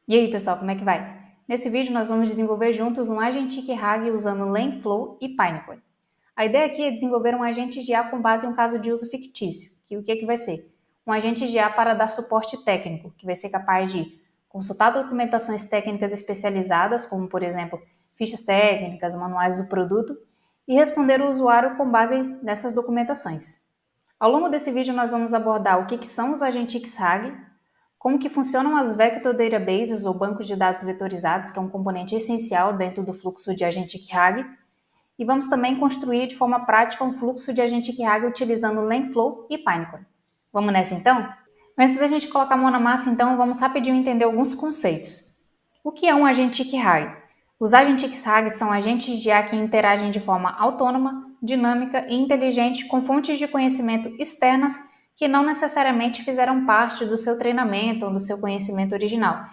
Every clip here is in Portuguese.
E aí, pessoal, como é que vai? Nesse vídeo nós vamos desenvolver juntos um agente RAG usando LangFlow e Pinecone. A ideia aqui é desenvolver um agente de IA com base em um caso de uso fictício, que o que vai ser? Um agente de IA para dar suporte técnico, que vai ser capaz de consultar documentações técnicas especializadas, como por exemplo, fichas técnicas, manuais do produto, e responder o usuário com base nessas documentações. Ao longo desse vídeo nós vamos abordar o que são os agentes RAG, como que funcionam as Vector Databases ou bancos de dados vetorizados, que é um componente essencial dentro do fluxo de Agentic RAG, e vamos também construir de forma prática um fluxo de Agentic RAG utilizando LangFlow e Pinecone. Vamos nessa então? Antes da gente colocar a mão na massa, então, vamos rapidinho entender alguns conceitos. O que é um Agentic RAG? Os Agentics RAG são agentes de IA que interagem de forma autônoma, dinâmica e inteligente com fontes de conhecimento externas que não necessariamente fizeram parte do seu treinamento ou do seu conhecimento original.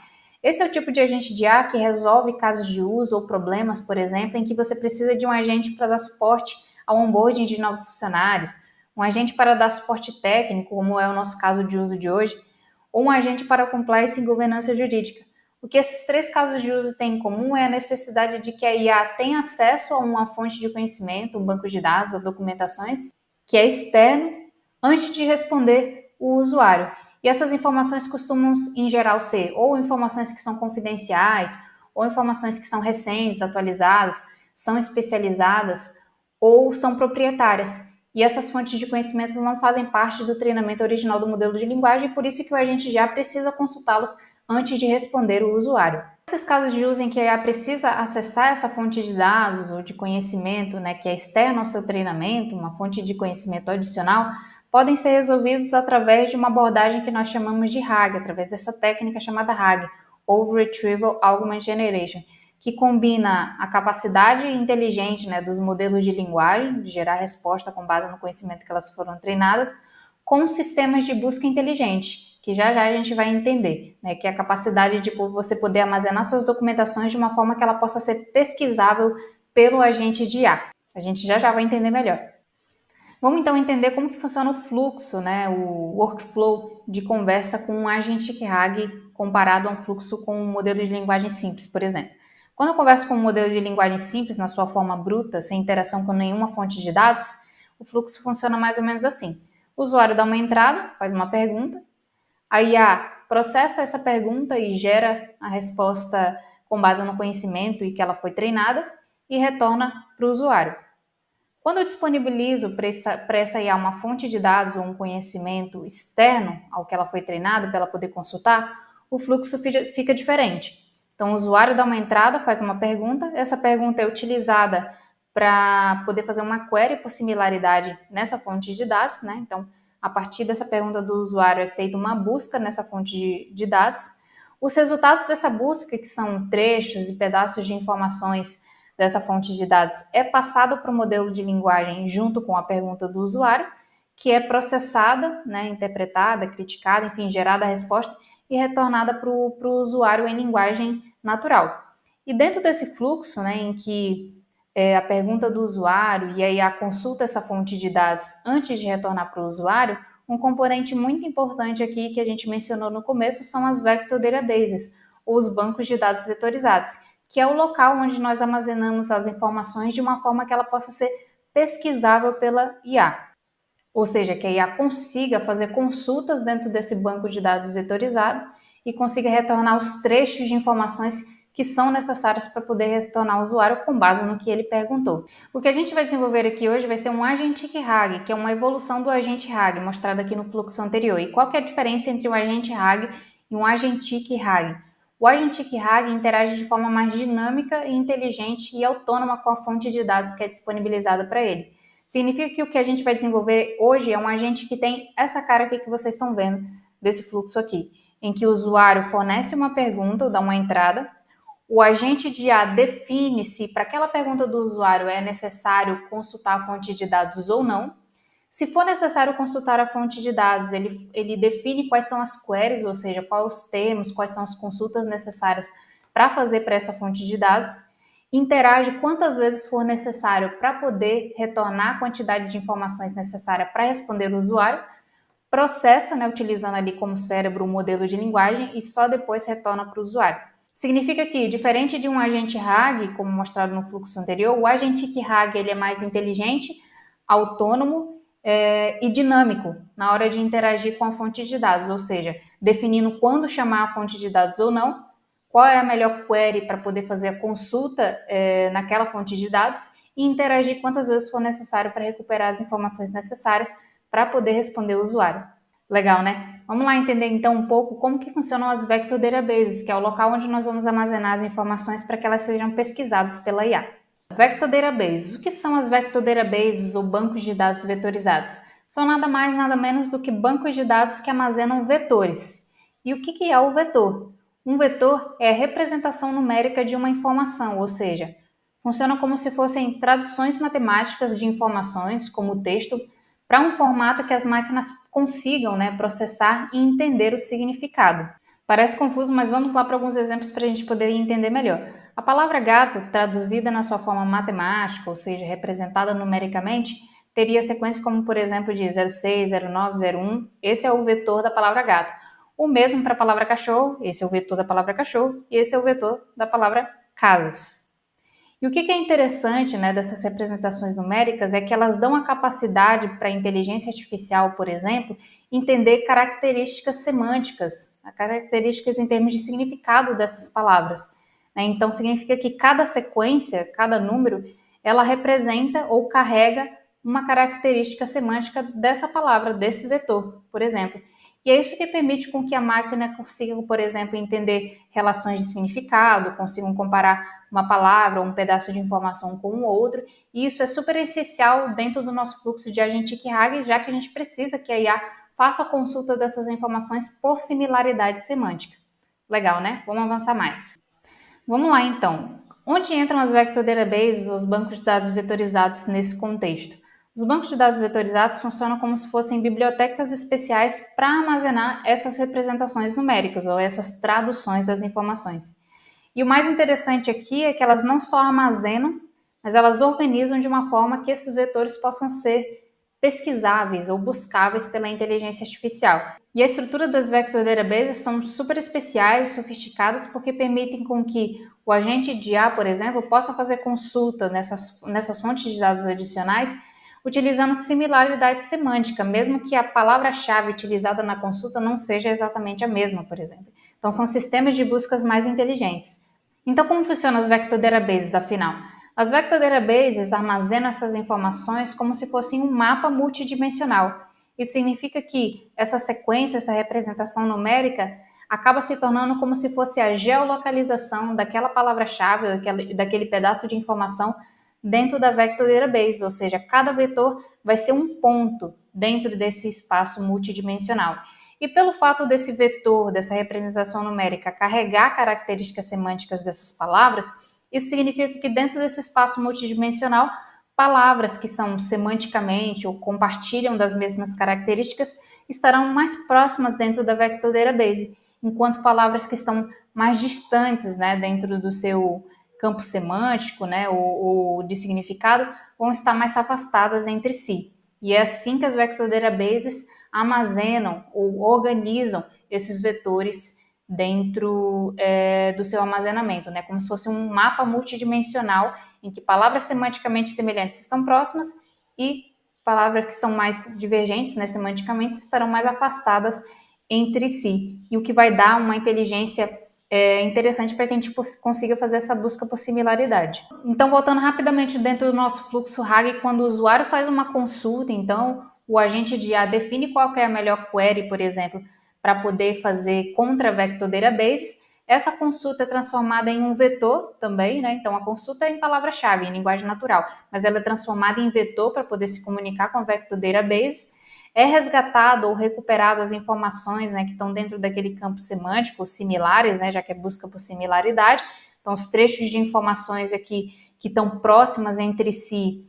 Esse é o tipo de agente de IA que resolve casos de uso ou problemas, por exemplo, em que você precisa de um agente para dar suporte ao onboarding de novos funcionários, um agente para dar suporte técnico, como é o nosso caso de uso de hoje, ou um agente para compliance e governança jurídica. O que esses três casos de uso têm em comum é a necessidade de que a IA tenha acesso a uma fonte de conhecimento, um banco de dados ou documentações, que é externo, antes de responder o usuário. E essas informações costumam, em geral, ser ou informações que são confidenciais, ou informações que são recentes, atualizadas, são especializadas ou são proprietárias. E essas fontes de conhecimento não fazem parte do treinamento original do modelo de linguagem, por isso que o agente já precisa consultá-los antes de responder o usuário. Nesses casos de uso em que a IA precisa acessar essa fonte de dados ou de conhecimento, que é externa ao seu treinamento, uma fonte de conhecimento adicional, podem ser resolvidos através de uma abordagem que nós chamamos de RAG, através dessa técnica chamada RAG, ou Retrieval Augmented Generation, que combina a capacidade inteligente dos modelos de linguagem, de gerar resposta com base no conhecimento que elas foram treinadas, com sistemas de busca inteligente, que já a gente vai entender, que é a capacidade de você poder armazenar suas documentações de uma forma que ela possa ser pesquisável pelo agente de IA. A gente já vai entender melhor. Vamos então entender como que funciona o fluxo, o workflow de conversa com um agente RAG comparado a um fluxo com um modelo de linguagem simples, por exemplo. Quando eu converso com um modelo de linguagem simples, na sua forma bruta, sem interação com nenhuma fonte de dados, o fluxo funciona mais ou menos assim. O usuário dá uma entrada, faz uma pergunta, a IA processa essa pergunta e gera a resposta com base no conhecimento e que ela foi treinada e retorna para o usuário. Quando eu disponibilizo para essa IA uma fonte de dados ou um conhecimento externo ao que ela foi treinada para ela poder consultar, o fluxo fica diferente. Então, o usuário dá uma entrada, faz uma pergunta, essa pergunta é utilizada para poder fazer uma query por similaridade nessa fonte de dados, Então, a partir dessa pergunta do usuário é feita uma busca nessa fonte de dados. Os resultados dessa busca, que são trechos e pedaços de informações dessa fonte de dados, é passado para o modelo de linguagem junto com a pergunta do usuário, que é processada, interpretada, criticada, enfim, gerada a resposta e retornada para o usuário em linguagem natural. E dentro desse fluxo, em que a pergunta do usuário e aí a consulta essa fonte de dados antes de retornar para o usuário, um componente muito importante aqui que a gente mencionou no começo são as Vector Databases, ou os bancos de dados vetorizados, que é o local onde nós armazenamos as informações de uma forma que ela possa ser pesquisável pela IA. Ou seja, que a IA consiga fazer consultas dentro desse banco de dados vetorizado e consiga retornar os trechos de informações que são necessários para poder retornar ao usuário com base no que ele perguntou. O que a gente vai desenvolver aqui hoje vai ser um Agentic RAG, que é uma evolução do agente RAG, mostrado aqui no fluxo anterior. E qual que é a diferença entre um agente RAG e um Agentic RAG? O Agentic RAG interage de forma mais dinâmica e inteligente e autônoma com a fonte de dados que é disponibilizada para ele. Significa que o que a gente vai desenvolver hoje é um agente que tem essa cara aqui que vocês estão vendo desse fluxo aqui, em que o usuário fornece uma pergunta ou dá uma entrada, o agente de IA define se para aquela pergunta do usuário é necessário consultar a fonte de dados ou não. Se for necessário consultar a fonte de dados, ele define quais são as queries, ou seja, quais os termos, quais são as consultas necessárias para fazer para essa fonte de dados, interage quantas vezes for necessário para poder retornar a quantidade de informações necessária para responder o usuário, processa, né, utilizando ali como cérebro o modelo de linguagem e só depois retorna para o usuário. Significa que, diferente de um agente RAG, como mostrado no fluxo anterior, o agente RAG ele é mais inteligente, autônomo e dinâmico na hora de interagir com a fonte de dados, ou seja, definindo quando chamar a fonte de dados ou não, qual é a melhor query para poder fazer a consulta naquela fonte de dados e interagir quantas vezes for necessário para recuperar as informações necessárias para poder responder o usuário. Legal, né? Vamos lá entender então um pouco como que funcionam as Vector Databases, que é o local onde nós vamos armazenar as informações para que elas sejam pesquisadas pela IA. Vector Databases. O que são as Vector Databases ou bancos de dados vetorizados? São nada mais, nada menos do que bancos de dados que armazenam vetores. E o que é o vetor? Um vetor é a representação numérica de uma informação, ou seja, funciona como se fossem traduções matemáticas de informações, como texto, para um formato que as máquinas consigam, né, processar e entender o significado. Parece confuso, mas vamos lá para alguns exemplos para a gente poder entender melhor. A palavra gato, traduzida na sua forma matemática, ou seja, representada numericamente, teria sequência como, por exemplo, de 06, 09, 01. Esse é o vetor da palavra gato. O mesmo para a palavra cachorro, esse é o vetor da palavra cachorro, e esse é o vetor da palavra casas. E o que é interessante, né, dessas representações numéricas é que elas dão a capacidade para a inteligência artificial, por exemplo, entender características semânticas, características em termos de significado dessas palavras. Né? Então, significa que cada sequência, cada número, ela representa ou carrega uma característica semântica dessa palavra, desse vetor, por exemplo. E é isso que permite com que a máquina consiga, por exemplo, entender relações de significado, consiga comparar uma palavra ou um pedaço de informação com o outro, e isso é super essencial dentro do nosso fluxo de agente RAG, já que a gente precisa que a IA faça a consulta dessas informações por similaridade semântica. Legal, né? Vamos avançar mais. Vamos lá, então. Onde entram as Vector Databases, os bancos de dados vetorizados nesse contexto? Os bancos de dados vetorizados funcionam como se fossem bibliotecas especiais para armazenar essas representações numéricas ou essas traduções das informações. E o mais interessante aqui é que elas não só armazenam, mas elas organizam de uma forma que esses vetores possam ser pesquisáveis ou buscáveis pela inteligência artificial. E a estrutura das Vector Databases são super especiais, sofisticadas, porque permitem com que o agente de IA, por exemplo, possa fazer consulta nessas fontes de dados adicionais utilizando similaridade semântica, mesmo que a palavra-chave utilizada na consulta não seja exatamente a mesma, por exemplo. Então, são sistemas de buscas mais inteligentes. Então, como funcionam as Vector Databases, afinal? As Vector Databases armazenam essas informações como se fossem um mapa multidimensional. Isso significa que essa sequência, essa representação numérica, acaba se tornando como se fosse a geolocalização daquela palavra-chave, daquele pedaço de informação dentro da Vector Database, ou seja, cada vetor vai ser um ponto dentro desse espaço multidimensional. E pelo fato desse vetor, dessa representação numérica, carregar características semânticas dessas palavras, isso significa que dentro desse espaço multidimensional, palavras que são semanticamente ou compartilham das mesmas características estarão mais próximas dentro da Vector Database, enquanto palavras que estão mais distantes, né, dentro do seu campo semântico, né, ou de significado, vão estar mais afastadas entre si. E é assim que as Vector Databases armazenam ou organizam esses vetores dentro do seu armazenamento, né? Como se fosse um mapa multidimensional em que palavras semanticamente semelhantes estão próximas e palavras que são mais divergentes, né, semanticamente, estarão mais afastadas entre si. E o que vai dar uma inteligência interessante para que a gente consiga fazer essa busca por similaridade. Então, voltando rapidamente dentro do nosso fluxo RAG, quando o usuário faz uma consulta, então, o agente de IA define qual é a melhor query, por exemplo, para poder fazer contra a Vector Databases. Essa consulta é transformada em um vetor também, né? Então, a consulta é em palavra-chave, em linguagem natural, mas ela é transformada em vetor para poder se comunicar com a Vector Database. É resgatado ou recuperado as informações, né, que estão dentro daquele campo semântico, similares, né, já que é busca por similaridade. Então, os trechos de informações aqui que estão próximas entre si,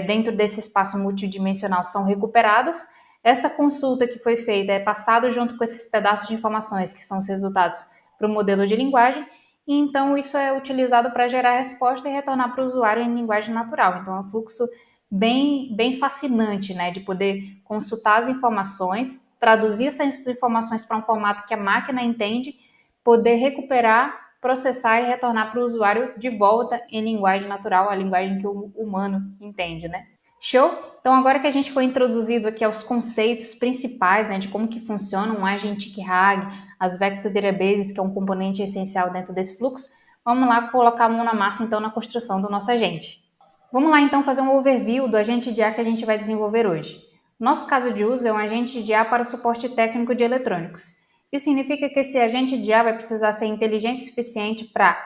dentro desse espaço multidimensional, são recuperadas. Essa consulta que foi feita é passada junto com esses pedaços de informações, que são os resultados, para o modelo de linguagem, e então isso é utilizado para gerar a resposta e retornar para o usuário em linguagem natural. Então, é um fluxo bem fascinante, né, de poder consultar as informações, traduzir essas informações para um formato que a máquina entende, poder recuperar, processar e retornar para o usuário de volta em linguagem natural, a linguagem que o humano entende, né? Show? Então agora que a gente foi introduzido aqui aos conceitos principais, né, de como que funciona um Agentic RAG, as Vector Databases, que é um componente essencial dentro desse fluxo, vamos lá colocar a mão na massa então na construção do nosso agente. Vamos lá então fazer um overview do agente de IA que a gente vai desenvolver hoje. Nosso caso de uso é um agente de IA para o suporte técnico de eletrônicos. Isso significa que esse agente de IA vai precisar ser inteligente o suficiente para,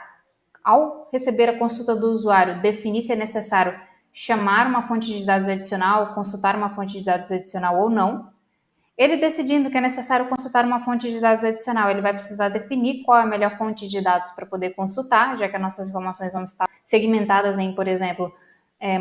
ao receber a consulta do usuário, definir se é necessário chamar uma fonte de dados adicional, consultar uma fonte de dados adicional ou não. Ele decidindo que é necessário consultar uma fonte de dados adicional, ele vai precisar definir qual é a melhor fonte de dados para poder consultar, já que as nossas informações vão estar segmentadas em, por exemplo,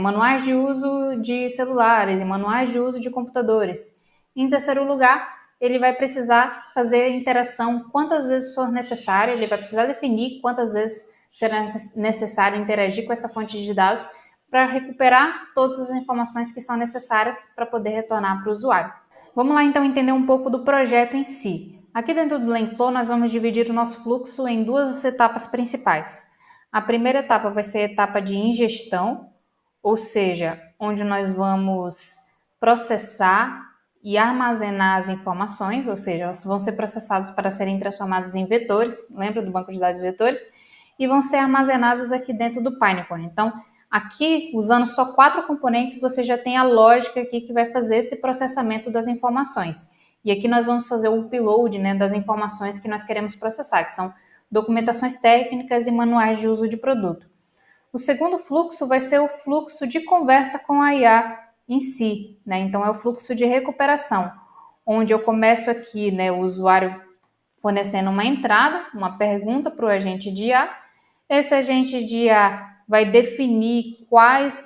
manuais de uso de celulares e manuais de uso de computadores. Em terceiro lugar, ele vai precisar fazer a interação quantas vezes for necessário, ele vai precisar definir quantas vezes será necessário interagir com essa fonte de dados para recuperar todas as informações que são necessárias para poder retornar para o usuário. Vamos lá então entender um pouco do projeto em si. Aqui dentro do LangFlow nós vamos dividir o nosso fluxo em duas etapas principais. A primeira etapa vai ser a etapa de ingestão, ou seja, onde nós vamos processar e armazenar as informações, ou seja, elas vão ser processadas para serem transformadas em vetores, lembra do banco de dados vetores? E vão ser armazenadas aqui dentro do Pinecone. Então, aqui, usando só 4 componentes, você já tem a lógica aqui que vai fazer esse processamento das informações. E aqui nós vamos fazer o upload, né, das informações que nós queremos processar, que são documentações técnicas e manuais de uso de produto. O segundo fluxo vai ser o fluxo de conversa com a IA em si, né? Então é o fluxo de recuperação, onde eu começo aqui, né, o usuário fornecendo uma entrada, uma pergunta para o agente de IA. Esse agente de IA vai definir quais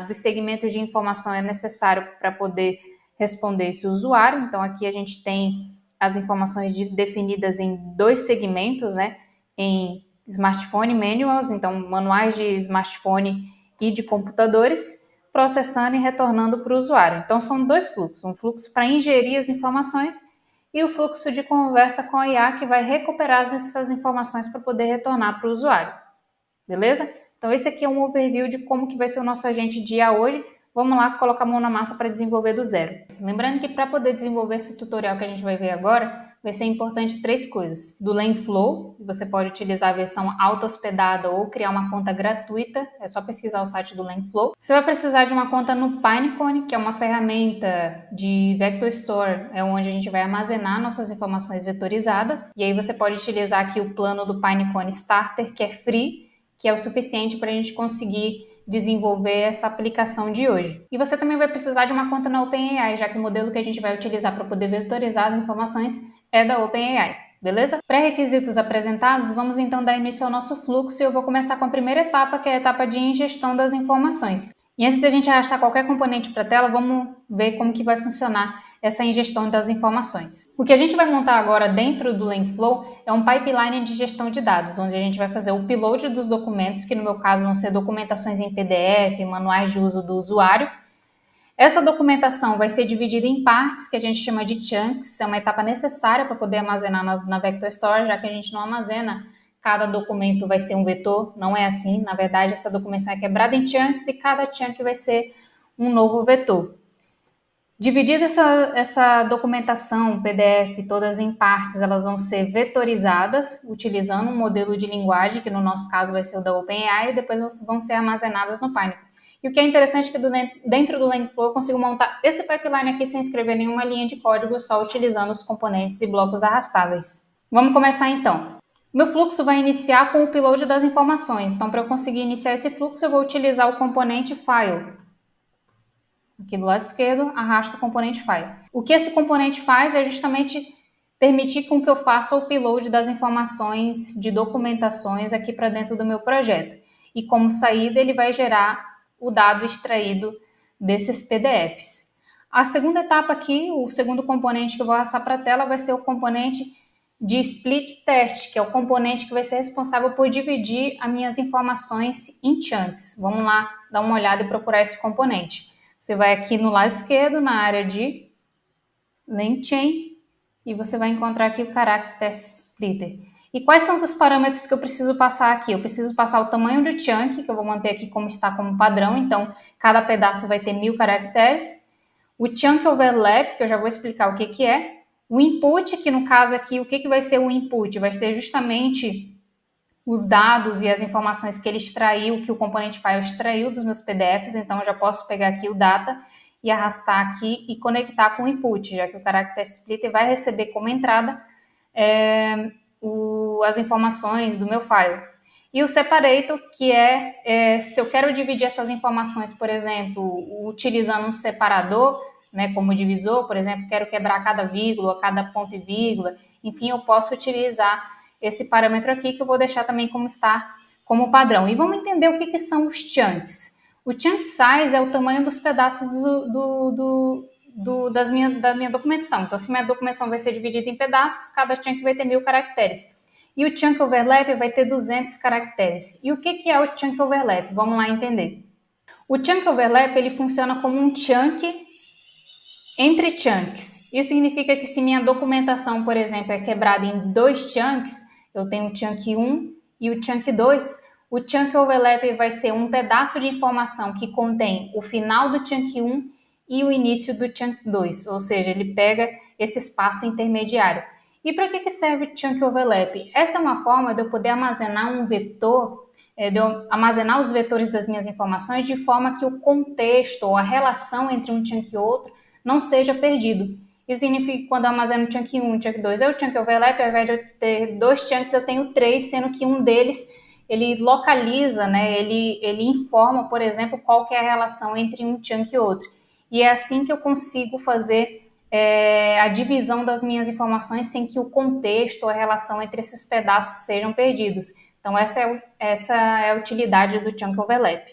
dos segmentos de informação é necessário para poder responder esse usuário. Então aqui a gente tem as informações definidas em 2 segmentos, né? Em smartphone manuals, então manuais de smartphone e de computadores, processando e retornando para o usuário. Então são 2 fluxos, um fluxo para ingerir as informações e o fluxo de conversa com a IA que vai recuperar essas informações para poder retornar para o usuário. Beleza? Então esse aqui é um overview de como que vai ser o nosso agente de IA hoje. Vamos lá colocar a mão na massa para desenvolver do zero. Lembrando que para poder desenvolver esse tutorial que a gente vai ver agora, vai ser importante 3 coisas. Do LangFlow, você pode utilizar a versão auto-hospedada ou criar uma conta gratuita, é só pesquisar o site do LangFlow. Você vai precisar de uma conta no Pinecone, que é uma ferramenta de Vector Store, é onde a gente vai armazenar nossas informações vetorizadas. E aí você pode utilizar aqui o plano do Pinecone Starter, que é free, que é o suficiente para a gente conseguir desenvolver essa aplicação de hoje. E você também vai precisar de uma conta na OpenAI, já que o modelo que a gente vai utilizar para poder vetorizar as informações é da OpenAI, beleza? Pré-requisitos apresentados, vamos então dar início ao nosso fluxo e eu vou começar com a primeira etapa, que é a etapa de ingestão das informações. E antes de a gente arrastar qualquer componente para a tela, vamos ver como que vai funcionar essa ingestão das informações. O que a gente vai montar agora dentro do LangFlow é um pipeline de gestão de dados, onde a gente vai fazer o upload dos documentos, que no meu caso vão ser documentações em PDF, manuais de uso do usuário. Essa documentação vai ser dividida em partes, que a gente chama de chunks, é uma etapa necessária para poder armazenar na Vector Store, já que a gente não armazena cada documento vai ser um vetor, não é assim, na verdade essa documentação é quebrada em chunks e cada chunk vai ser um novo vetor. Dividida essa documentação, PDF, todas em partes, elas vão ser vetorizadas, utilizando um modelo de linguagem, que no nosso caso vai ser o da OpenAI, e depois vão ser armazenadas no Pinecone. E o que é interessante é que dentro do LangFlow eu consigo montar esse pipeline aqui sem escrever nenhuma linha de código, só utilizando os componentes e blocos arrastáveis. Vamos começar então. Meu fluxo vai iniciar com o upload das informações, então para eu conseguir iniciar esse fluxo eu vou utilizar o componente file. Aqui do lado esquerdo, arrasto o componente file. O que esse componente faz é justamente permitir com que eu faça o upload das informações de documentações aqui para dentro do meu projeto. E como saída, ele vai gerar o dado extraído desses PDFs. A segunda etapa aqui, o segundo componente que eu vou arrastar para a tela, vai ser o componente de split test, que é o componente que vai ser responsável por dividir as minhas informações em chunks. Vamos lá dar uma olhada e procurar esse componente. Você vai aqui no lado esquerdo, na área de LangChain, e você vai encontrar aqui o Character Splitter. E quais são os parâmetros que eu preciso passar aqui? Eu preciso passar o tamanho do chunk, que eu vou manter aqui como está como padrão, então cada pedaço vai ter 1000 caracteres. O chunk overlap, que eu já vou explicar o que é. O input, que no caso aqui, o que vai ser o input? Vai ser justamente os dados e as informações que ele extraiu, que o componente file extraiu dos meus PDFs, então eu já posso pegar aqui o data e arrastar aqui e conectar com o input, já que o Character Splitter vai receber como entrada as informações do meu file. E o separator, que se eu quero dividir essas informações, por exemplo, utilizando um separador, né, como divisor, por exemplo, quero quebrar cada vírgula, cada ponto e vírgula, enfim, eu posso utilizar esse parâmetro aqui, que eu vou deixar também como está, como padrão. E vamos entender o que são os chunks. O chunk size é o tamanho dos pedaços da minha documentação. Então, se minha documentação vai ser dividida em pedaços, cada chunk vai ter 1000 caracteres. E o chunk overlap vai ter 200 caracteres. E o que é o chunk overlap? Vamos lá entender. O chunk overlap ele funciona como um chunk entre chunks. Isso significa que se minha documentação, por exemplo, é quebrada em 2 chunks, eu tenho o chunk 1 e o chunk 2, o chunk overlap vai ser um pedaço de informação que contém o final do chunk 1 e o início do chunk 2, ou seja, ele pega esse espaço intermediário. E para que serve o chunk overlap? Essa é uma forma de eu poder armazenar um vetor, de eu armazenar os vetores das minhas informações de forma que o contexto ou a relação entre um chunk e outro não seja perdido. Isso significa que quando eu armazeno chunk 1 e chunk 2 é o chunk overlap, ao invés de eu ter 2 chunks, eu tenho 3, sendo que um deles ele localiza, né? Ele informa, por exemplo, qual que é a relação entre um chunk e outro. E é assim que eu consigo fazer a divisão das minhas informações sem que o contexto ou a relação entre esses pedaços sejam perdidos. Então, essa é a utilidade do chunk overlap.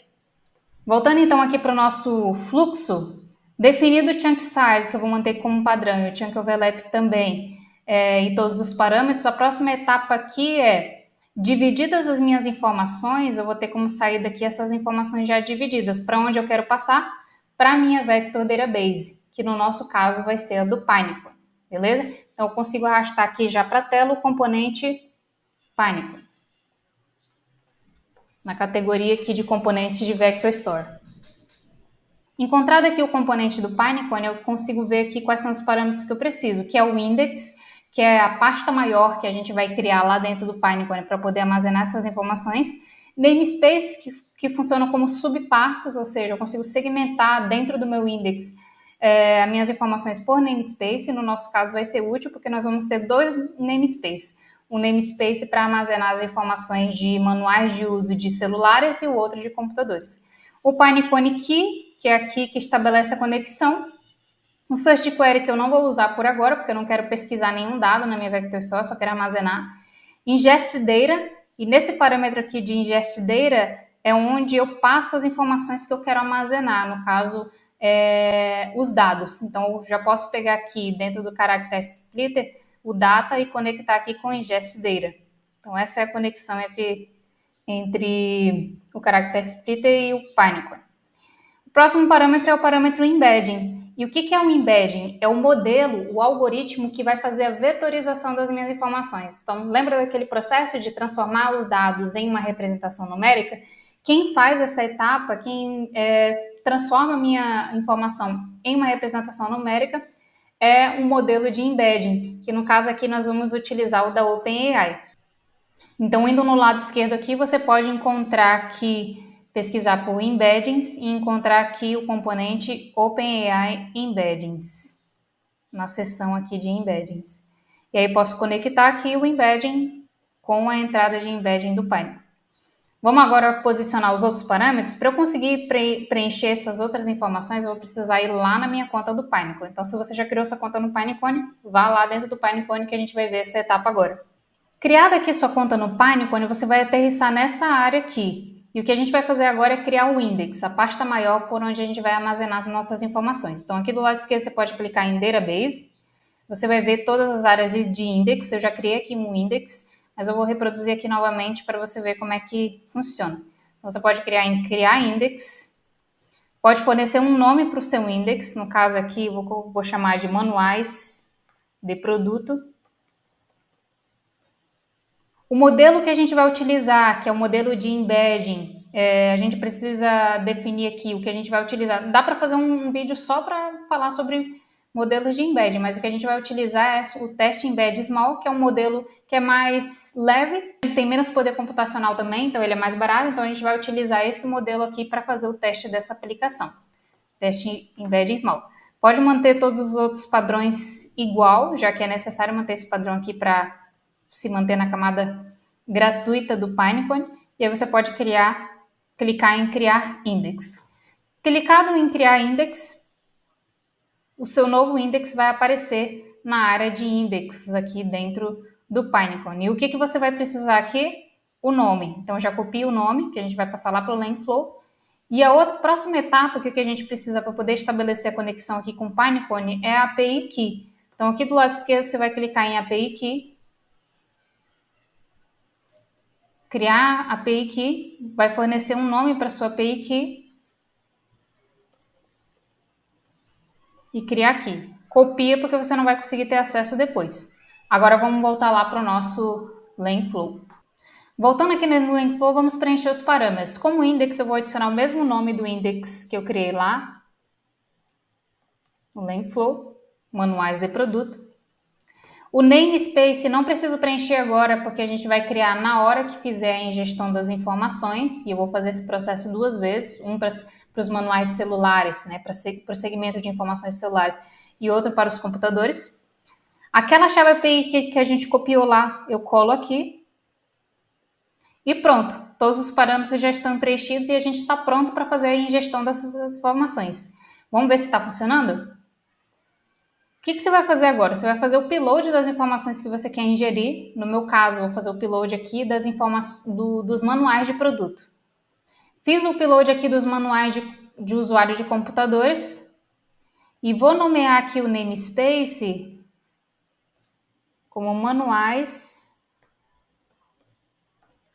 Voltando então aqui para o nosso fluxo, definido o chunk size, que eu vou manter como padrão, e o chunk overlap também, e todos os parâmetros, a próxima etapa aqui é, divididas as minhas informações, eu vou ter como sair daqui essas informações já divididas. Para onde eu quero passar? Para a minha Vector Database, que no nosso caso vai ser a do Pinecone, beleza? Então, eu consigo arrastar aqui já para a tela o componente Pinecone, na categoria aqui de componentes de Vector Store. Encontrado aqui o componente do Pinecone, eu consigo ver aqui quais são os parâmetros que eu preciso, que é o index, que é a pasta maior que a gente vai criar lá dentro do Pinecone para poder armazenar essas informações. Namespace, que funciona como subpastas, ou seja, eu consigo segmentar dentro do meu index as minhas informações por namespace. No nosso caso vai ser útil, porque nós vamos ter 2 namespaces. Um namespace para armazenar as informações de manuais de uso de celulares e o outro de computadores. O Pinecone Key, que é aqui que estabelece a conexão. Um search query que eu não vou usar por agora, porque eu não quero pesquisar nenhum dado na minha Vector Store, só quero armazenar. Ingest data, e nesse parâmetro aqui de ingest data é onde eu passo as informações que eu quero armazenar, no caso, os dados. Então, eu já posso pegar aqui dentro do Character Splitter o data e conectar aqui com o ingest data. Então, essa é a conexão entre o Character Splitter e o Pinecone. O próximo parâmetro é o parâmetro embedding. E o que é um embedding? É o modelo, o algoritmo que vai fazer a vetorização das minhas informações. Então, lembra daquele processo de transformar os dados em uma representação numérica? Quem faz essa etapa, quem transforma a minha informação em uma representação numérica, é um modelo de embedding, que no caso aqui nós vamos utilizar o da OpenAI. Então, indo no lado esquerdo aqui, você pode encontrar aqui, pesquisar por embeddings e encontrar aqui o componente OpenAI Embeddings, na seção aqui de embeddings. E aí posso conectar aqui o embedding com a entrada de embedding do Pinecone. Vamos agora posicionar os outros parâmetros. Para eu conseguir preencher essas outras informações, eu vou precisar ir lá na minha conta do Pinecone. Então, se você já criou sua conta no Pinecone, vá lá dentro do Pinecone que a gente vai ver essa etapa agora. Criada aqui sua conta no Pinecone, você vai aterrissar nessa área aqui. E o que a gente vai fazer agora é criar o index, a pasta maior por onde a gente vai armazenar nossas informações. Então, aqui do lado esquerdo você pode clicar em Database. Você vai ver todas as áreas de index. Eu já criei aqui um index, mas eu vou reproduzir aqui novamente para você ver como é que funciona. Então, você pode criar em Criar Index. Pode fornecer um nome para o seu index, no caso aqui vou chamar de manuais de produto. O modelo que a gente vai utilizar, que é o modelo de embedding, a gente precisa definir aqui o que a gente vai utilizar. Dá para fazer um vídeo só para falar sobre modelos de embedding, mas o que a gente vai utilizar é o teste embed small, que é um modelo que é mais leve, ele tem menos poder computacional também, então ele é mais barato, então a gente vai utilizar esse modelo aqui para fazer o teste dessa aplicação. Teste embed small. Pode manter todos os outros padrões igual, já que é necessário manter esse padrão aqui para se manter na camada gratuita do Pinecone, e aí você pode clicar em criar index. Clicado em criar index, o seu novo index vai aparecer na área de index aqui dentro do Pinecone. E o que você vai precisar aqui? O nome. Então já copia o nome, que a gente vai passar lá para o Langflow. E a próxima etapa que a gente precisa para poder estabelecer a conexão aqui com o Pinecone é a API Key. Então aqui do lado esquerdo você vai clicar em API Key, criar a API Key, vai fornecer um nome para sua API Key e criar aqui. Copia porque você não vai conseguir ter acesso depois. Agora vamos voltar lá para o nosso Langflow. Voltando aqui no Langflow, vamos preencher os parâmetros. Como index, eu vou adicionar o mesmo nome do index que eu criei lá, o Langflow, manuais de produto. O namespace não preciso preencher agora, porque a gente vai criar na hora que fizer a ingestão das informações, e eu vou fazer esse processo duas vezes, um para os manuais celulares, né, para o segmento de informações celulares, e outro para os computadores. Aquela chave API que a gente copiou lá, eu colo aqui, e pronto, todos os parâmetros já estão preenchidos e a gente está pronto para fazer a ingestão dessas informações. Vamos ver se está funcionando? O que você vai fazer agora? Você vai fazer o upload das informações que você quer ingerir. No meu caso, eu vou fazer o upload aqui das informações dos manuais de produto. Fiz o upload aqui dos manuais de usuário de computadores e vou nomear aqui o namespace como manuais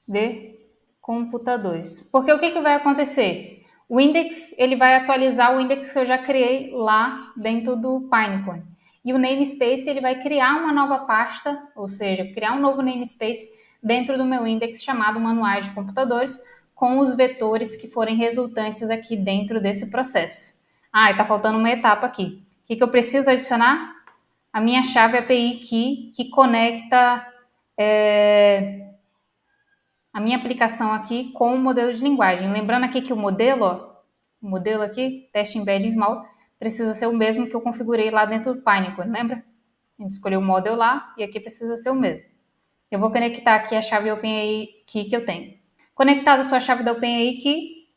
de computadores. Porque o que vai acontecer? O index, ele vai atualizar o index que eu já criei lá dentro do Pinecone. E o namespace, ele vai criar uma nova pasta, ou seja, criar um novo namespace dentro do meu index chamado manuais de computadores, com os vetores que forem resultantes aqui dentro desse processo. Ah, e está faltando uma etapa aqui. O que eu preciso adicionar? A minha chave API Key, que conecta a minha aplicação aqui com o modelo de linguagem. Lembrando aqui que o modelo aqui, teste embed small, precisa ser o mesmo que eu configurei lá dentro do Pinecone, lembra? A gente escolheu o model lá e aqui precisa ser o mesmo. Eu vou conectar aqui a chave OpenAI Key que eu tenho. Conectada a sua chave da OpenAI Key,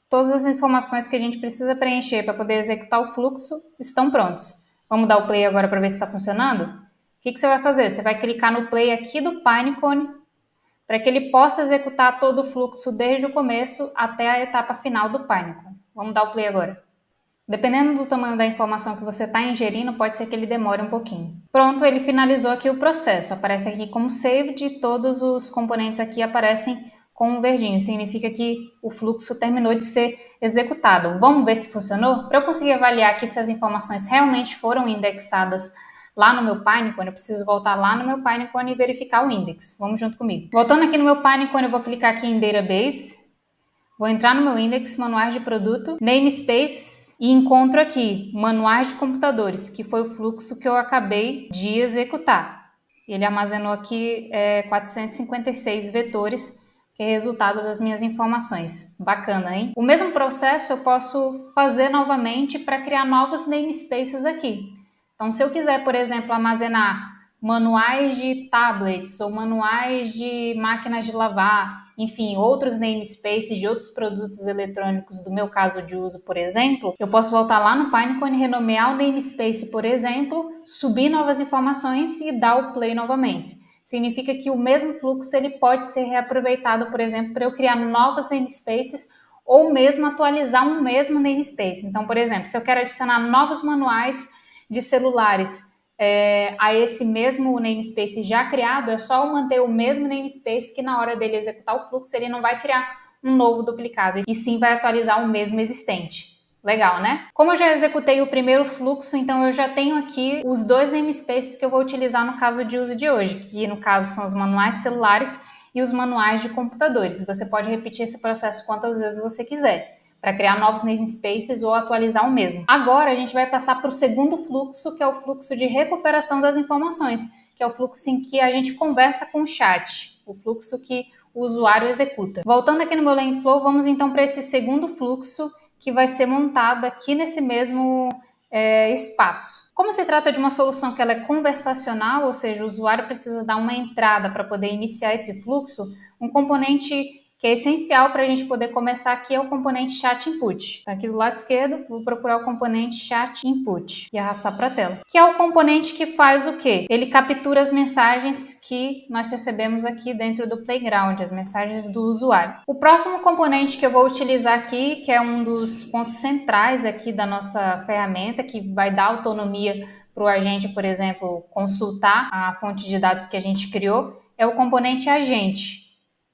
todas as informações que a gente precisa preencher para poder executar o fluxo estão prontos. Vamos dar o play agora para ver se está funcionando? O que você vai fazer? Você vai clicar no play aqui do Pinecone para que ele possa executar todo o fluxo desde o começo até a etapa final do Pinecone. Vamos dar o play agora. Dependendo do tamanho da informação que você está ingerindo, pode ser que ele demore um pouquinho. Pronto, ele finalizou aqui o processo. Aparece aqui como saved e todos os componentes aqui aparecem com um verdinho. Significa que o fluxo terminou de ser executado. Vamos ver se funcionou? Para eu conseguir avaliar aqui se as informações realmente foram indexadas lá no meu Pinecone, eu preciso voltar lá no meu Pinecone e verificar o index. Vamos junto comigo. Voltando aqui no meu Pinecone, eu vou clicar aqui em Database. Vou entrar no meu index, manuais de produto, namespace, e encontro aqui manuais de computadores, que foi o fluxo que eu acabei de executar. Ele armazenou aqui 456 vetores, que é resultado das minhas informações. Bacana, hein? O mesmo processo eu posso fazer novamente para criar novos namespaces aqui. Então, se eu quiser, por exemplo, armazenar manuais de tablets ou manuais de máquinas de lavar, enfim, outros namespaces de outros produtos eletrônicos do meu caso de uso, por exemplo, eu posso voltar lá no Pinecone, renomear o namespace, por exemplo, subir novas informações e dar o play novamente. Significa que o mesmo fluxo ele pode ser reaproveitado, por exemplo, para eu criar novos namespaces ou mesmo atualizar um mesmo namespace. Então, por exemplo, se eu quero adicionar novos manuais de celulares a esse mesmo namespace já criado, é só eu manter o mesmo namespace que na hora dele executar o fluxo, ele não vai criar um novo duplicado, e sim vai atualizar o mesmo existente. Legal, né? Como eu já executei o primeiro fluxo, então eu já tenho aqui os dois namespaces que eu vou utilizar no caso de uso de hoje, que no caso são os manuais celulares e os manuais de computadores. Você pode repetir esse processo quantas vezes você quiser, para criar novos namespaces ou atualizar o mesmo. Agora a gente vai passar para o segundo fluxo, que é o fluxo de recuperação das informações, que é o fluxo em que a gente conversa com o chat, o fluxo que o usuário executa. Voltando aqui no meu Langflow, vamos então para esse segundo fluxo, que vai ser montado aqui nesse mesmo espaço. Como se trata de uma solução que ela é conversacional, ou seja, o usuário precisa dar uma entrada para poder iniciar esse fluxo, um componente que é essencial para a gente poder começar aqui é o componente Chat Input. Então, aqui do lado esquerdo, vou procurar o componente Chat Input e arrastar para a tela. Que é o componente que faz o quê? Ele captura as mensagens que nós recebemos aqui dentro do Playground, as mensagens do usuário. O próximo componente que eu vou utilizar aqui, que é um dos pontos centrais aqui da nossa ferramenta, que vai dar autonomia para o agente, por exemplo, consultar a fonte de dados que a gente criou, é o componente agente.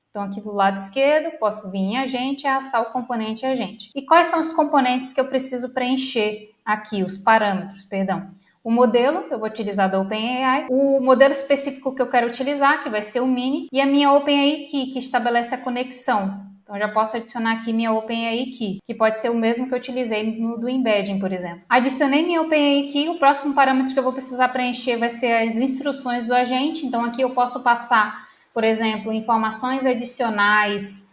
Então, aqui do lado esquerdo, posso vir em agente e arrastar o componente agente. E quais são os componentes que eu preciso preencher aqui, os parâmetros, perdão. O modelo, eu vou utilizar da OpenAI, o modelo específico que eu quero utilizar, que vai ser o Mini, e a minha OpenAI Key, que estabelece a conexão. Então, já posso adicionar aqui minha OpenAI Key, que pode ser o mesmo que eu utilizei no do Embedding, por exemplo. Adicionei minha OpenAI Key, o próximo parâmetro que eu vou precisar preencher vai ser as instruções do agente. Então, aqui eu posso passar, por exemplo, informações adicionais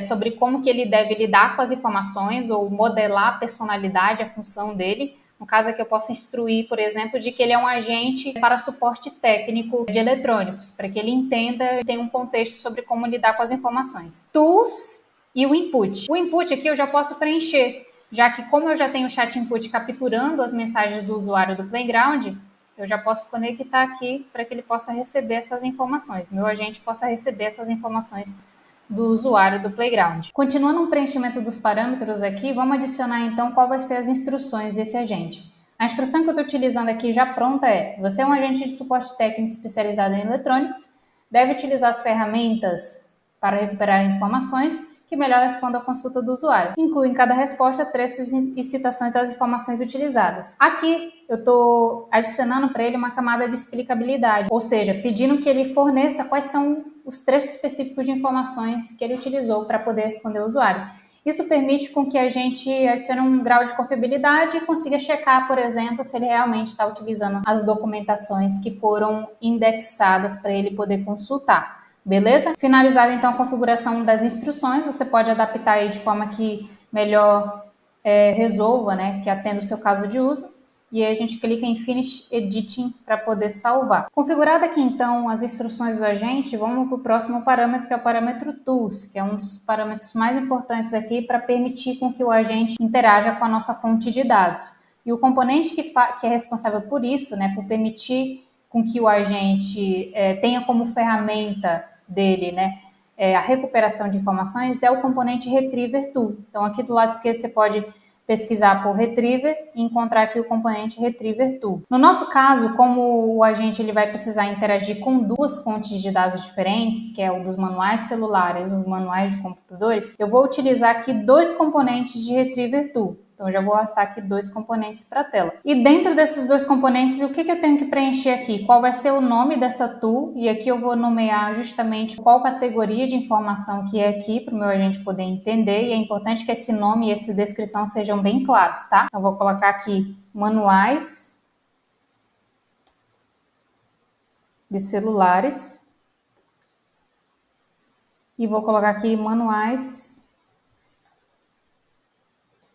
sobre como que ele deve lidar com as informações ou modelar a personalidade, a função dele. No caso aqui eu posso instruir, por exemplo, de que ele é um agente para suporte técnico de eletrônicos, para que ele entenda e tenha um contexto sobre como lidar com as informações. Tools e o input. O input aqui eu já posso preencher, já que como eu já tenho o chat input capturando as mensagens do usuário do Playground, eu já posso conectar aqui para que ele possa receber essas informações, meu agente possa receber essas informações do usuário do Playground. Continuando o preenchimento dos parâmetros aqui, vamos adicionar então qual vai ser as instruções desse agente. A instrução que eu estou utilizando aqui já pronta é: você é um agente de suporte técnico especializado em eletrônicos, deve utilizar as ferramentas para recuperar informações que melhor respondam à consulta do usuário. Inclui em cada resposta trechos e citações das informações utilizadas. Aqui eu estou adicionando para ele uma camada de explicabilidade, ou seja, pedindo que ele forneça quais são os trechos específicos de informações que ele utilizou para poder responder ao usuário. Isso permite com que a gente adicione um grau de confiabilidade e consiga checar, por exemplo, se ele realmente está utilizando as documentações que foram indexadas para ele poder consultar. Beleza? Finalizada então a configuração das instruções, você pode adaptar aí de forma que melhor resolva, né, que atenda o seu caso de uso. E aí a gente clica em Finish Editing para poder salvar. Configurada aqui então as instruções do agente, vamos para o próximo parâmetro, que é o parâmetro Tools, que é um dos parâmetros mais importantes aqui para permitir com que o agente interaja com a nossa fonte de dados. E o componente que é responsável por isso, né, por permitir com que o agente tenha como ferramenta dele, né, a recuperação de informações, é o componente Retriever Tool. Então aqui do lado esquerdo você pode pesquisar por Retriever e encontrar aqui o componente Retriever Tool. No nosso caso, como o agente ele vai precisar interagir com duas fontes de dados diferentes, que é o dos manuais celulares e os manuais de computadores, eu vou utilizar aqui dois componentes de Retriever Tool. Então, eu já vou arrastar aqui dois componentes para a tela. E dentro desses dois componentes, o que eu tenho que preencher aqui? Qual vai ser o nome dessa tool? E aqui eu vou nomear justamente qual categoria de informação que é aqui, para o meu agente poder entender. E é importante que esse nome e essa descrição sejam bem claros, tá? Então, eu vou colocar aqui manuais de celulares. E vou colocar aqui manuais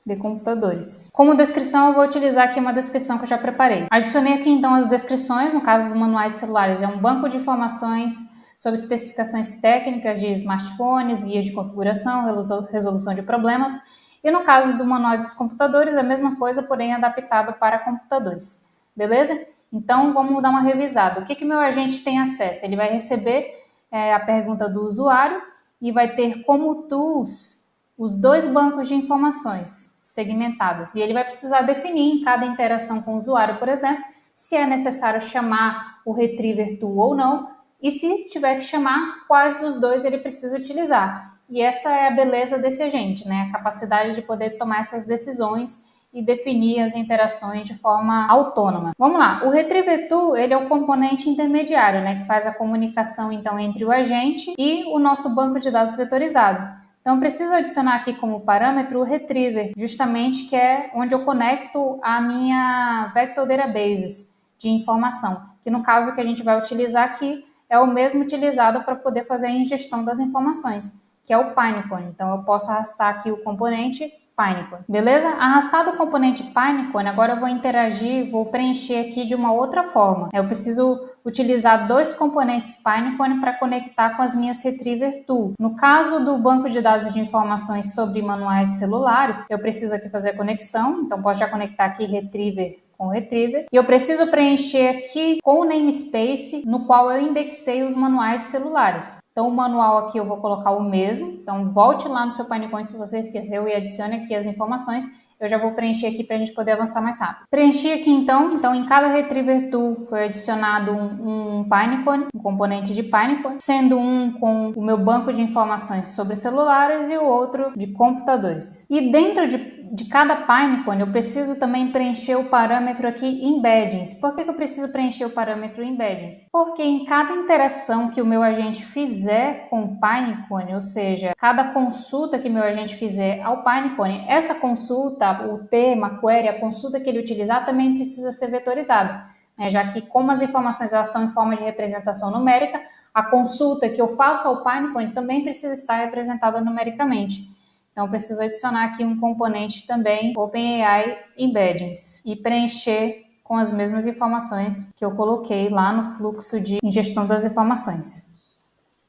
de computadores. Como descrição, eu vou utilizar aqui uma descrição que eu já preparei. Adicionei aqui então as descrições, no caso dos manuais de celulares, é um banco de informações sobre especificações técnicas de smartphones, guias de configuração, resolução de problemas. E no caso do manual dos computadores, a mesma coisa, porém adaptado para computadores. Beleza? Então, vamos dar uma revisada. O que meu agente tem acesso? Ele vai receber a pergunta do usuário e vai ter como tools os dois bancos de informações segmentadas. E ele vai precisar definir em cada interação com o usuário, por exemplo, se é necessário chamar o Retriever Tool ou não, e se tiver que chamar, quais dos dois ele precisa utilizar. E essa é a beleza desse agente, né? A capacidade de poder tomar essas decisões e definir as interações de forma autônoma. Vamos lá, o Retriever Tool, ele é o componente intermediário, né, que faz a comunicação então entre o agente e o nosso banco de dados vetorizado. Então, eu preciso adicionar aqui como parâmetro o Retriever, justamente que é onde eu conecto a minha Vector Database de informação, que no caso que a gente vai utilizar aqui é o mesmo utilizado para poder fazer a ingestão das informações, que é o Pinecone. Então, eu posso arrastar aqui o componente Pinecone, beleza? Arrastado o componente Pinecone, agora eu vou interagir, vou preencher aqui de uma outra forma. Eu preciso utilizar dois componentes Pinecone para conectar com as minhas Retriever Tool. No caso do banco de dados de informações sobre manuais celulares, eu preciso aqui fazer a conexão, então posso já conectar aqui Retriever com o Retriever. E eu preciso preencher aqui com o namespace no qual eu indexei os manuais celulares. Então, o manual aqui eu vou colocar o mesmo. Então, volte lá no seu Pinecone se você esqueceu e adicione aqui as informações. Eu já vou preencher aqui para a gente poder avançar mais rápido. Preenchi aqui então em cada Retriever Tool foi adicionado um Pinecone, um componente de Pinecone, sendo um com o meu banco de informações sobre celulares e o outro de computadores. E dentro de cada Pinecone eu preciso também preencher o parâmetro aqui Embeddings. Por que eu preciso preencher o parâmetro Embeddings? Porque em cada interação que o meu agente fizer com o Pinecone, ou seja, cada consulta que meu agente fizer ao Pinecone, essa consulta, o tema, a query, a consulta que ele utilizar também precisa ser vetorizada, né? Já que como as informações elas estão em forma de representação numérica, a consulta que eu faço ao Pinecone também precisa estar representada numericamente. Então, eu preciso adicionar aqui um componente também, OpenAI Embeddings, e preencher com as mesmas informações que eu coloquei lá no fluxo de ingestão das informações.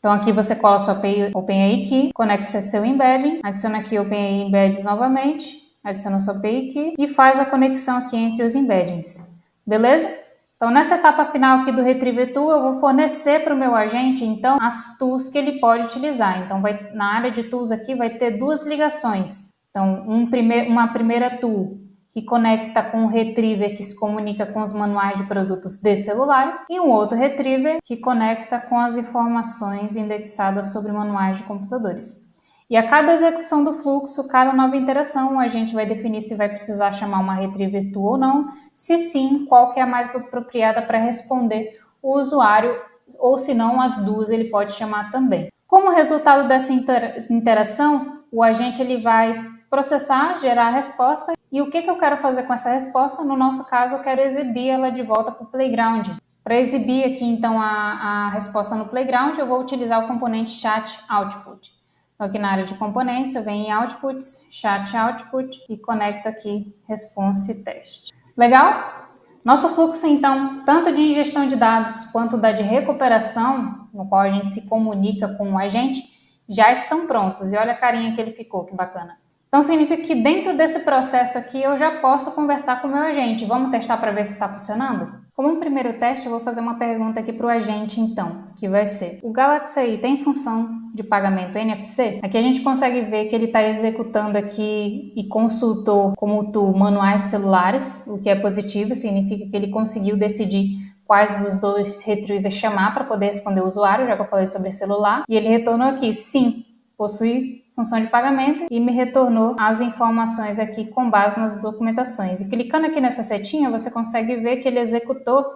Então, aqui você cola sua OpenAI Key, conecta seu embedding, adiciona aqui OpenAI Embeddings novamente, adiciona sua API Key e faz a conexão aqui entre os embeddings. Beleza? Então, nessa etapa final aqui do Retriever Tool, eu vou fornecer para o meu agente, então, as tools que ele pode utilizar. Então, na área de tools aqui vai ter duas ligações. Então, uma primeira tool que conecta com o Retriever que se comunica com os manuais de produtos de celulares e um outro Retriever que conecta com as informações indexadas sobre manuais de computadores. E a cada execução do fluxo, cada nova interação, a gente vai definir se vai precisar chamar uma Retriever Tool ou não, se sim, qual que é a mais apropriada para responder o usuário, ou se não, as duas ele pode chamar também. Como resultado dessa interação, o agente ele vai processar, gerar a resposta, e o que eu quero fazer com essa resposta? No nosso caso, eu quero exibir ela de volta para o Playground. Para exibir aqui, então, a resposta no Playground, eu vou utilizar o componente Chat Output. Então, aqui na área de componentes, eu venho em Outputs, Chat Output e conecto aqui Response Test. Legal? Nosso fluxo, então, tanto de ingestão de dados quanto da de recuperação, no qual a gente se comunica com o agente, já estão prontos. E olha a carinha que ele ficou, que bacana. Então, significa que dentro desse processo aqui, eu já posso conversar com o meu agente. Vamos testar para ver se está funcionando? Como um primeiro teste, eu vou fazer uma pergunta aqui para o agente, então, que vai ser: o Galaxy aí tem função de pagamento NFC? Aqui a gente consegue ver que ele está executando aqui e consultou como tool manuais celulares, o que é positivo, significa que ele conseguiu decidir quais dos dois retrievers chamar para poder responder o usuário, já que eu falei sobre celular, e ele retornou aqui, sim, possui função de pagamento, e me retornou as informações aqui com base nas documentações. E clicando aqui nessa setinha, você consegue ver que ele executou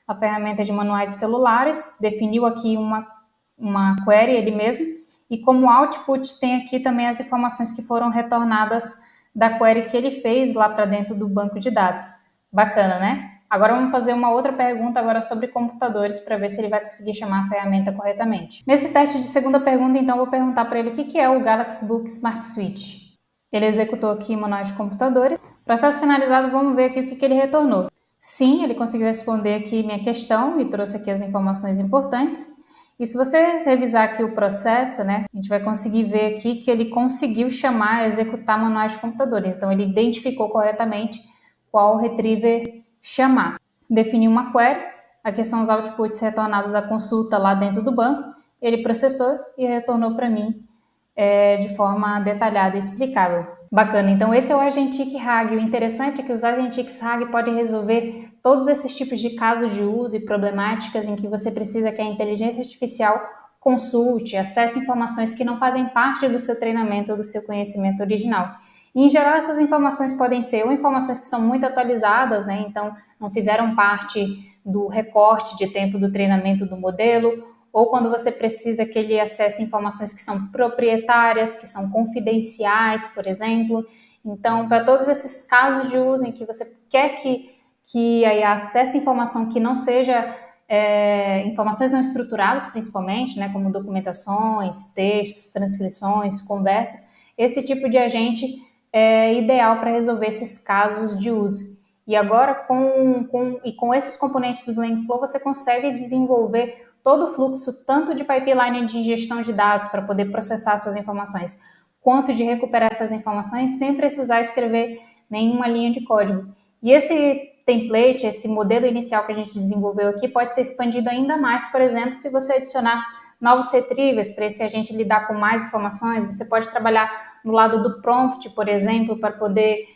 a ferramenta de manuais de celulares, definiu aqui uma query ele mesmo, e como output tem aqui também as informações que foram retornadas da query que ele fez lá para dentro do banco de dados. Bacana, né? Agora vamos fazer uma outra pergunta agora sobre computadores para ver se ele vai conseguir chamar a ferramenta corretamente. Nesse teste de segunda pergunta, então, eu vou perguntar para ele o que é o Galaxy Book Smart Switch. Ele executou aqui manual de computadores. Processo finalizado, vamos ver aqui o que ele retornou. Sim, ele conseguiu responder aqui minha questão e trouxe aqui as informações importantes. E se você revisar aqui o processo, né, a gente vai conseguir ver aqui que ele conseguiu chamar, executar manuais de computadores. Então, ele identificou corretamente qual retriever chamar. Defini uma query, aqui são os outputs retornados da consulta lá dentro do banco, ele processou e retornou para mim de forma detalhada e explicável. Bacana, então esse é o Agentic RAG. O interessante é que os Agentics RAG podem resolver todos esses tipos de casos de uso e problemáticas em que você precisa que a inteligência artificial consulte, acesse informações que não fazem parte do seu treinamento ou do seu conhecimento original. E, em geral, essas informações podem ser ou informações que são muito atualizadas, né? Então não fizeram parte do recorte de tempo do treinamento do modelo, ou quando você precisa que ele acesse informações que são proprietárias, que são confidenciais, por exemplo. Então, para todos esses casos de uso em que você quer que a IA acesse informação que não seja informações não estruturadas, principalmente, né, como documentações, textos, transcrições, conversas, esse tipo de agente é ideal para resolver esses casos de uso. E agora, com esses componentes do LangFlow, você consegue desenvolver todo o fluxo, tanto de pipeline de ingestão de dados para poder processar suas informações, quanto de recuperar essas informações sem precisar escrever nenhuma linha de código. E esse template, esse modelo inicial que a gente desenvolveu aqui, pode ser expandido ainda mais, por exemplo, se você adicionar novos retrievers para esse agente lidar com mais informações. Você pode trabalhar no lado do prompt, por exemplo, para poder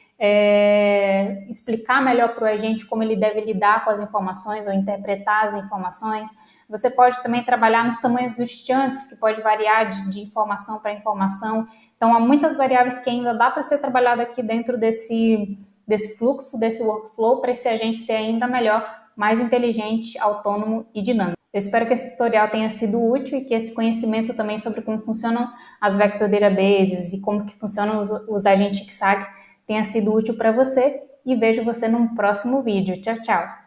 explicar melhor para o agente como ele deve lidar com as informações ou interpretar as informações. Você pode também trabalhar nos tamanhos dos chunks, que pode variar de informação para informação. Então, há muitas variáveis que ainda dá para ser trabalhado aqui dentro desse fluxo, desse workflow, para esse agente ser ainda melhor, mais inteligente, autônomo e dinâmico. Eu espero que esse tutorial tenha sido útil e que esse conhecimento também sobre como funcionam as vector databases e como que funcionam os agentes XAG tenha sido útil para você, e vejo você num próximo vídeo. Tchau, tchau!